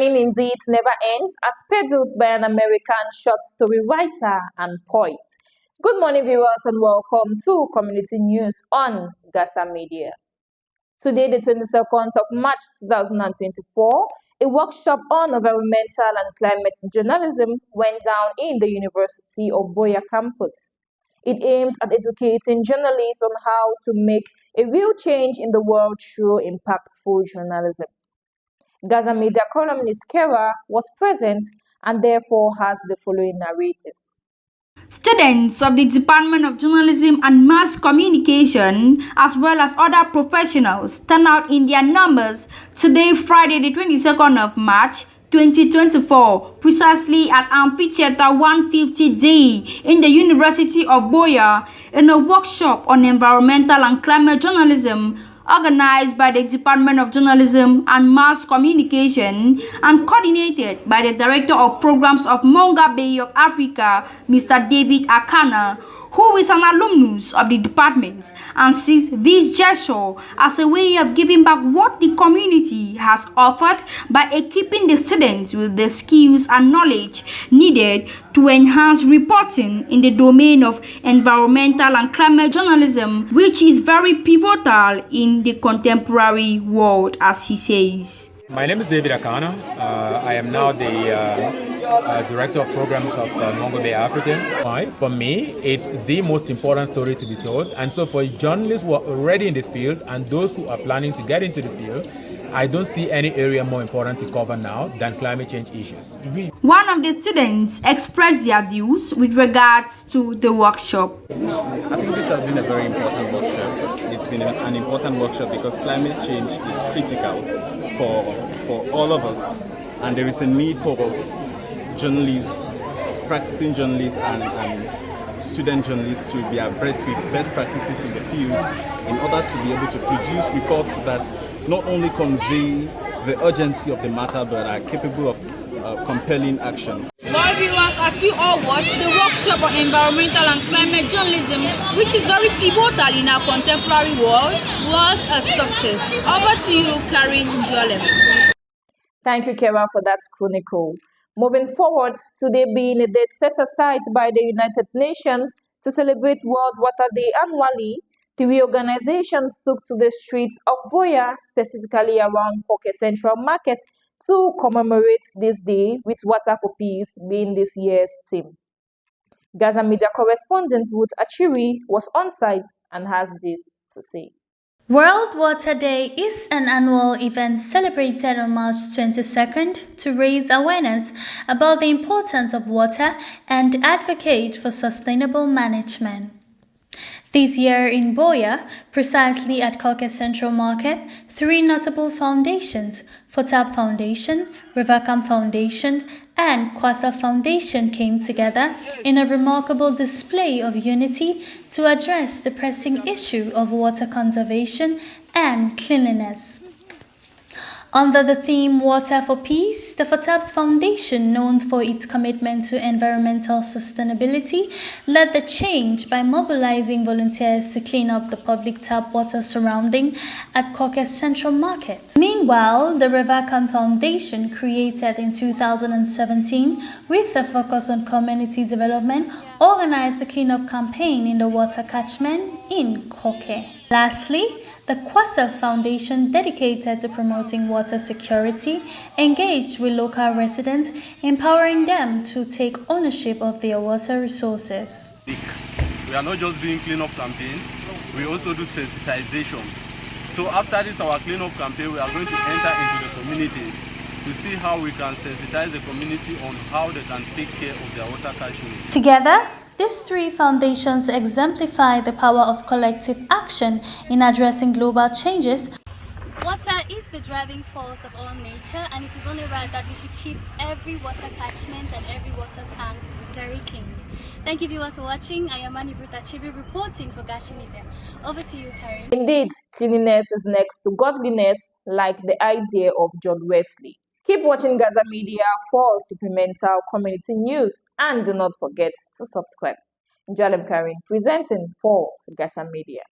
Learning indeed never ends, as peddled by an American short story writer and poet. Good morning, viewers, and welcome to Community News on Gaza Media. Today, the 22nd of March 2024, a workshop on environmental and climate journalism went down in the University of Buea campus. It aims at educating journalists on how to make a real change in the world through impactful journalism. Gaza Media columnist Kera was present and therefore has the following narratives. Students of the Department of Journalism and Mass Communication, as well as other professionals, turn out in their numbers today, Friday, the 22nd of March, 2024, precisely at Amphitheater 150D in the University of Buea in a workshop on environmental and climate journalism organized by the Department of Journalism and Mass Communication and coordinated by the Director of Programs of Monga Bay of Africa, Mr. David Akana, who is an alumnus of the department and sees this gesture as a way of giving back what the community has offered by equipping the students with the skills and knowledge needed to enhance reporting in the domain of environmental and climate journalism, which is very pivotal in the contemporary world, as he says. My name is David Akana. I am now the Director of Programs of Mongo Bay Africa. For me, it's the most important story to be told. And so for journalists who are already in the field and those who are planning to get into the field, I don't see any area more important to cover now than climate change issues. One of the students expressed their views with regards to the workshop. I think this has been a very important workshop. It's been an important workshop because climate change is critical for all of us, and there is a need for journalists, practicing journalists and student journalists to be abreast with best practices in the field in order to be able to produce reports that not only convey the urgency of the matter but are capable of compelling action. Well, viewers, as you all watched, the workshop on environmental and climate journalism, which is very pivotal in our contemporary world, was a success. Over to you, Karin Njolem. Thank you, Kera, for that chronicle. Moving forward, today being a date set aside by the United Nations to celebrate World Water Day annually, the reorganizations took to the streets of Buea, specifically around Koke Central Market, to commemorate this day, with Water for Peace being this year's theme. Gaza Media correspondent Ruth Achiri was on site and has this to say. World Water Day is an annual event celebrated on March 22nd to raise awareness about the importance of water and advocate for sustainable management. This year in Buea, precisely at Koke Central Market, three notable foundations, Fotab Foundation, Rivercam Foundation, and Kwasa Foundation came together in a remarkable display of unity to address the pressing issue of water conservation and cleanliness. Under the theme Water for Peace, the Fotab's Foundation, known for its commitment to environmental sustainability, led the change by mobilizing volunteers to clean up the public tap water surrounding at Koke Central Market. Meanwhile, the Rivercam Foundation, created in 2017 with a focus on community development, organized a cleanup campaign in the water catchment in Koke. Lastly, the Kwasa Foundation, dedicated to promoting water security, engaged with local residents, empowering them to take ownership of their water resources. We are not just doing cleanup campaign, we also do sensitization. So after this our cleanup campaign, we are going to enter into the communities to see how we can sensitize the community on how they can take care of their water catchment. Together, these three foundations exemplify the power of collective action in addressing global changes. Water is the driving force of all nature, and it is only right that we should keep every water catchment and every water tank very clean. Thank you, viewers, for watching. I am Ruth Achiri reporting for Gaza Media. Over to you, Karin. Indeed, cleanliness is next to godliness, like the idea of John Wesley. Keep watching Gaza Media for supplemental community news, and do not forget to subscribe. Njolem Karin presenting for Gaza Media.